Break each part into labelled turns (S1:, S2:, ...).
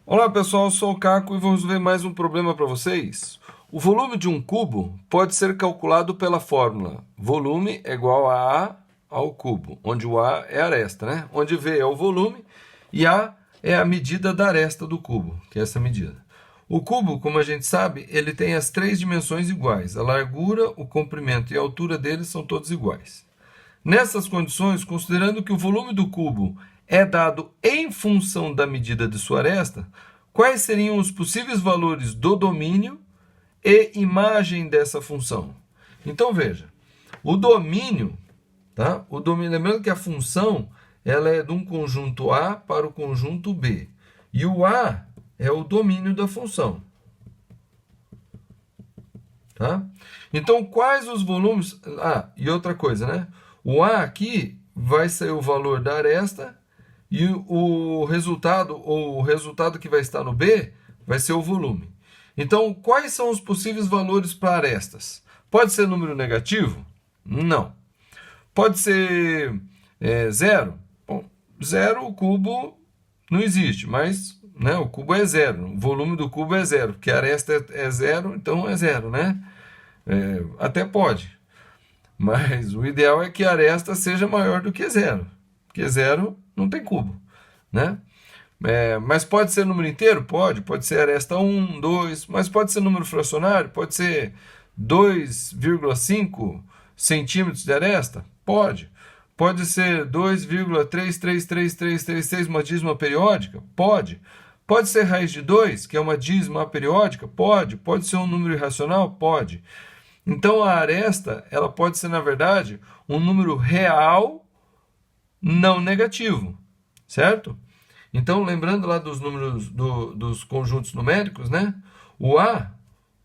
S1: Olá pessoal, eu sou o Caco e vou resolver mais um problema para vocês. O volume de um cubo pode ser calculado pela fórmula volume é igual a A ao cubo, onde o A é a aresta, né? Onde V é o volume e A é a medida da aresta do cubo, que é essa medida. O cubo, como a gente sabe, ele tem as três dimensões iguais. A largura, o comprimento e a altura dele são todos iguais. Nessas condições, considerando que o volume do cubo é dado em função da medida de sua aresta, quais seriam os possíveis valores do domínio e imagem dessa função? Então veja, o domínio, tá? Lembrando que a função ela é de um conjunto A para o conjunto B. E o A é o domínio da função. Tá? Então, quais os volumes... Ah, e outra coisa, né? O A aqui vai ser o valor da aresta e o resultado que vai estar no B vai ser o volume. Então, quais são os possíveis valores para arestas? Pode ser número negativo? Não. Pode ser zero? Bom, zero, o cubo não existe, mas né, o cubo é zero. O volume do cubo é zero, porque a aresta é zero, então é zero, né? Até pode, mas o ideal é que a aresta seja maior do que zero, porque zero não tem cubo, né? Mas pode ser número inteiro? Pode ser aresta 1, 2, mas pode ser número fracionário? Pode ser 2,5 centímetros de aresta? Pode. Pode ser 2,33333, uma dízima periódica? Pode. Pode ser raiz de 2, que é uma dízima periódica? Pode. Pode ser um número irracional? Pode. Então a aresta ela pode ser, na verdade, um número real não negativo, certo? Então, lembrando lá dos números dos conjuntos numéricos, né? O A,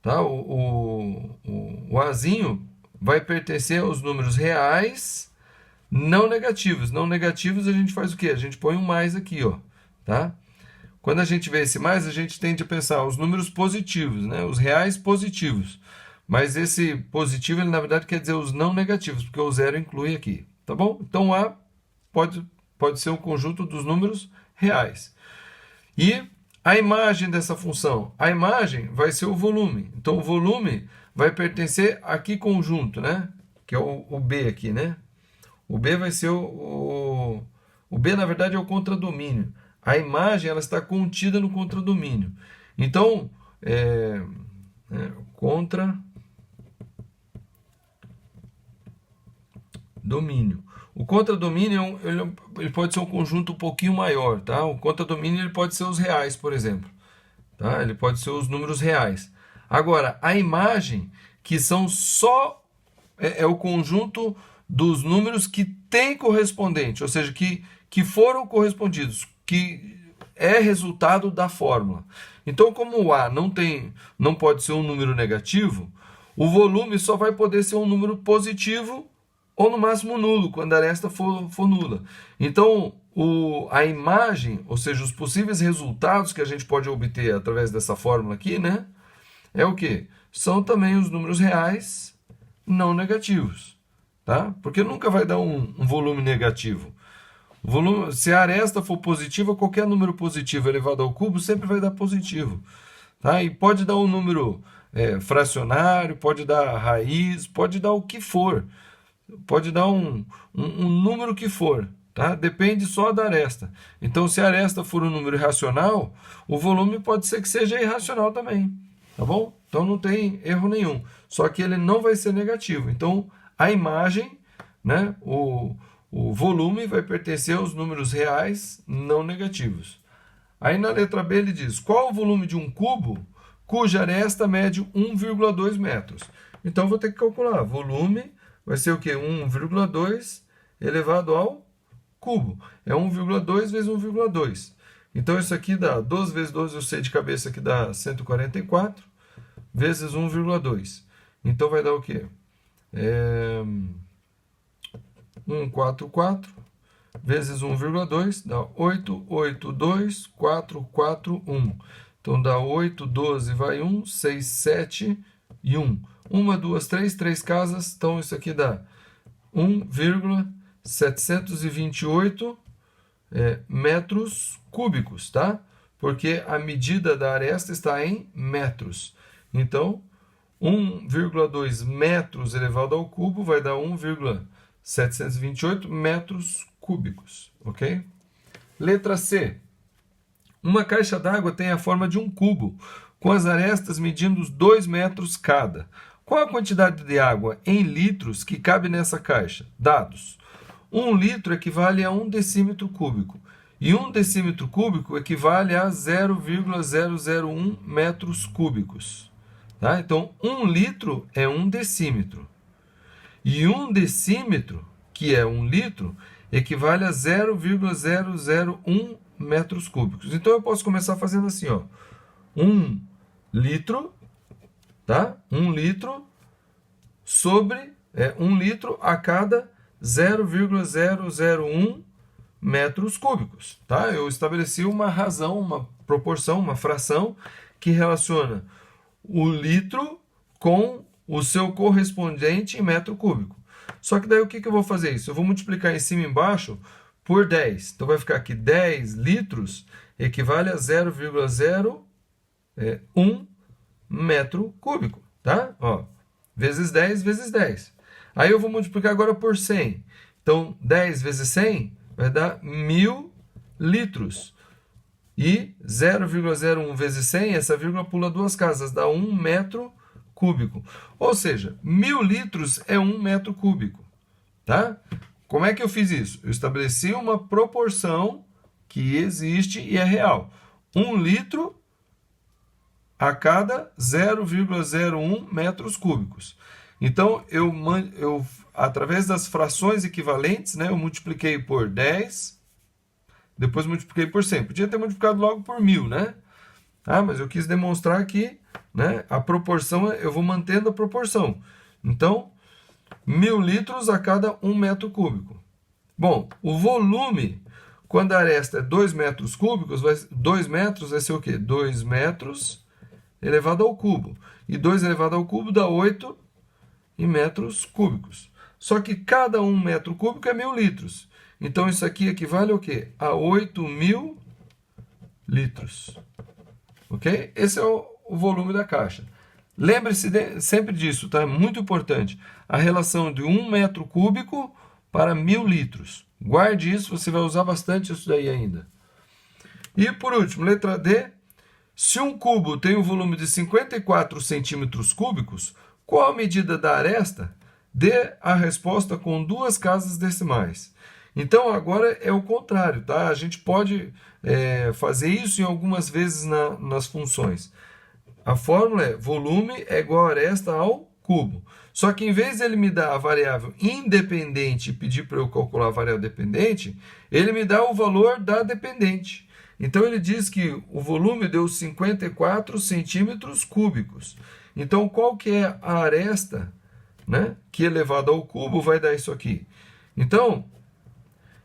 S1: tá? O Azinho vai pertencer aos números reais não negativos. Não negativos a gente faz o quê? A gente põe um mais aqui, ó, tá? Quando a gente vê esse mais, a gente tende a pensar os números positivos, né? Os reais positivos. Mas esse positivo, ele na verdade quer dizer os não negativos, porque o zero inclui aqui, tá bom? Então A pode ser um conjunto dos números reais. E a imagem dessa função? A imagem vai ser o volume. Então o volume vai pertencer a que conjunto, né? Que é o B aqui, né? O B vai ser o B, na verdade, é o contradomínio. A imagem ela está contida no contradomínio. Então, contradomínio. O contradomínio ele pode ser um conjunto um pouquinho maior, tá? O contradomínio ele pode ser os reais, por exemplo, tá? Ele pode ser os números reais. Agora, a imagem, que são só é o conjunto dos números que tem correspondente, ou seja, que foram correspondidos, que é resultado da fórmula. Então, como o A não pode ser um número negativo, o volume só vai poder ser um número positivo ou no máximo nulo, quando a aresta for nula. Então, a imagem, ou seja, os possíveis resultados que a gente pode obter através dessa fórmula aqui, né? É o que? São também os números reais não negativos, tá? Porque nunca vai dar um volume negativo. Se a aresta for positiva, qualquer número positivo elevado ao cubo sempre vai dar positivo, tá? E pode dar um número fracionário, pode dar raiz, pode dar o que for, pode dar um número que for, tá? Depende só da aresta. Então, se a aresta for um número irracional, o volume pode ser que seja irracional também, tá bom? Então não tem erro nenhum. Só que ele não vai ser negativo. Então a imagem, né, o volume vai pertencer aos números reais não negativos. Aí na letra B ele diz: qual o volume de um cubo cuja aresta mede 1,2 metros? Então eu vou ter que calcular. Volume vai ser o quê? 1,2 elevado ao cubo. É 1,2 vezes 1,2. Então isso aqui dá 12 vezes 12, eu sei de cabeça que dá 144, vezes 1,2. Então vai dar o quê? 144 vezes 1,2 dá 882,441. Então dá 8, 12, vai 1, 6, 7 e 1. 1, 2, 3, 3 casas. Então isso aqui dá 1,728 metros cúbicos, tá? porque a medida da aresta está em metros. Então, 1,2 metros elevado ao cubo vai dar 1,728 metros cúbicos, ok? Letra C. Uma caixa d'água tem a forma de um cubo, com as arestas medindo 2 metros cada. Qual a quantidade de água em litros que cabe nessa caixa? Dados. 1 litro equivale a 1 decímetro cúbico. E 1 decímetro cúbico equivale a 0,001 metros cúbicos. Tá? Então, 1 litro é 1 decímetro. E 1 decímetro, que é 1 litro, equivale a 0,001 metros cúbicos. Então, eu posso começar fazendo assim, ó. 1 litro, tá? 1 litro sobre 1 litro a cada 0,001 metros cúbicos, tá? Eu estabeleci uma razão, uma proporção, uma fração que relaciona o litro com o seu correspondente em metro cúbico. Só que daí o que eu vou fazer isso? Eu vou multiplicar em cima e embaixo por 10. Então vai ficar aqui 10 litros equivale a 0,01 metro cúbico, tá? Ó, vezes 10 vezes 10. Aí eu vou multiplicar agora por 100. Então 10 vezes 100 vai dar 1000 litros. E 0,01 vezes 100, essa vírgula pula 2 casas, dá 1 metro cúbico. Ou seja, 1000 litros é 1 metro cúbico. Tá? Como é que eu fiz isso? Eu estabeleci uma proporção que existe e é real. 1 litro a cada 0,01 metros cúbicos. Então, eu através das frações equivalentes, né, eu multipliquei por 10, depois multipliquei por 100. Podia ter multiplicado logo por 1000, né? Ah, mas eu quis demonstrar que, né, a proporção, eu vou mantendo a proporção. Então, 1000 litros a cada 1 metro cúbico. Bom, o volume, quando a aresta é 2 metros cúbicos, 2 metros vai ser o quê? 2 metros elevado ao cubo. E 2 elevado ao cubo dá 8 em metros cúbicos. Só que cada 1 metro cúbico é 1000 litros. Então, isso aqui equivale ao quê? A 8.000 litros. Ok? Esse é o volume da caixa. Lembre-se sempre disso, tá? É muito importante. A relação de 1 metro cúbico para 1000 litros. Guarde isso, você vai usar bastante isso daí ainda. E, por último, letra D. Se um cubo tem um volume de 54 centímetros cúbicos, qual a medida da aresta? Dê a resposta com 2 casas decimais. Então, agora é o contrário, tá? A gente pode fazer isso em algumas vezes nas funções. A fórmula é volume é igual a aresta ao cubo. Só que em vez de ele me dar a variável independente e pedir para eu calcular a variável dependente, ele me dá o valor da dependente. Então, ele diz que o volume deu 54 centímetros cúbicos. Então, qual que é a aresta, né, que elevado ao cubo vai dar isso aqui? Então,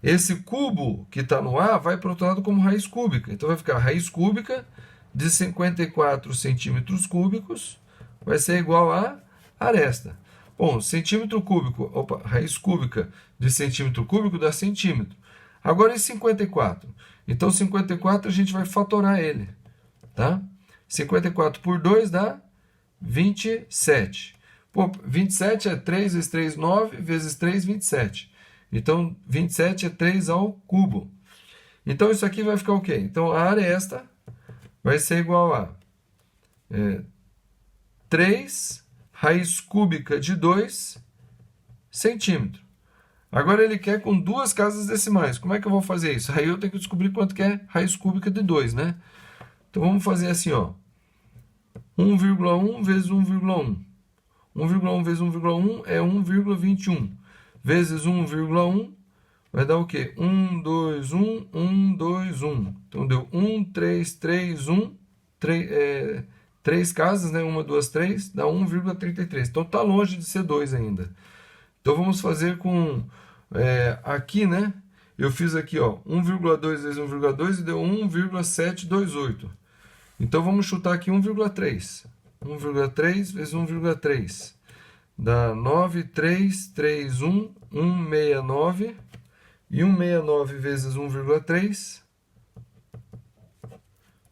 S1: esse cubo que está no A vai para o outro lado como raiz cúbica. Então, vai ficar raiz cúbica de 54 centímetros cúbicos vai ser igual a aresta. Bom, centímetro cúbico, raiz cúbica de centímetro cúbico dá centímetro. Agora, e 54? Então, 54 a gente vai fatorar ele. Tá? 54 por 2 dá 27. Pô, 27 é 3 vezes 3, 9, vezes 3, 27. Então, 27 é 3 ao cubo. Então, isso aqui vai ficar o quê? Então, a aresta vai ser igual a 3 raiz cúbica de 2 centímetros. Agora, ele quer com 2 casas decimais. Como é que eu vou fazer isso? Aí eu tenho que descobrir quanto que é raiz cúbica de 2, né? Então, vamos fazer assim, ó. 1,1 vezes 1,1. 1,1 vezes 1,1 é 1,21. Vezes 1,1 vai dar o quê? 1, 2, 1, 1, 2, 1. Então, deu 1, 3, 3, 1. 3 casas, né? 1, 2, 3, dá 1,33. Então, está longe de ser 2 ainda. Então, vamos fazer com... aqui, né? Eu fiz aqui, ó, 1,2 vezes 1,2 e deu 1,728. Então, vamos chutar aqui 1,3. 1,3 vezes 1,3. Dá 9,331, 169. E 169 vezes 1,3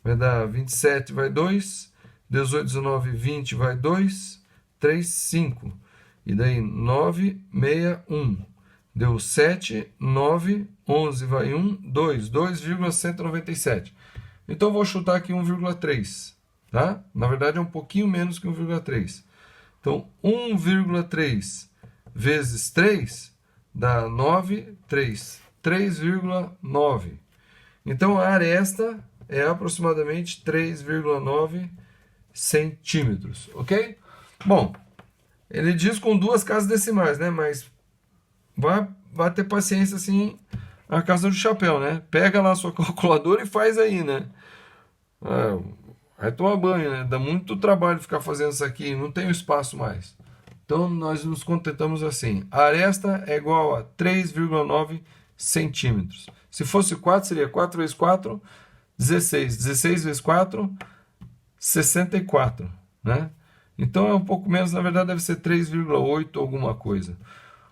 S1: vai dar 27, vai 2, 18, 19, 20, vai 2, 3, 5. E daí 9, 6, 1. Deu 7, 9, 11, vai 1, 2, 2,197. Então eu vou chutar aqui 1,3, tá? Na verdade é um pouquinho menos que 1,3. Então 1,3 vezes 3 dá 9, 3. 3,9. Então a aresta é aproximadamente 3,9 centímetros, ok? Bom, ele diz com duas casas decimais, né? Mas vai ter paciência assim na casa do chapéu, né? Pega lá a sua calculadora e faz aí, né? Vai tomar banho, né? Dá muito trabalho ficar fazendo isso aqui, não tem espaço mais. Então nós nos contentamos assim. A aresta é igual a 3,9 centímetros. Se fosse 4, seria 4 vezes 4, 16. 16 vezes 4, 64, né? Então é um pouco menos, na verdade deve ser 3,8 alguma coisa.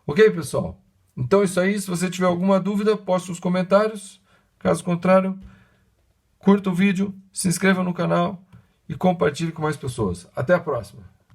S1: Ok, pessoal? Então é isso aí. Se você tiver alguma dúvida, poste nos comentários. Caso contrário, curta o vídeo, se inscreva no canal e compartilhe com mais pessoas. Até a próxima!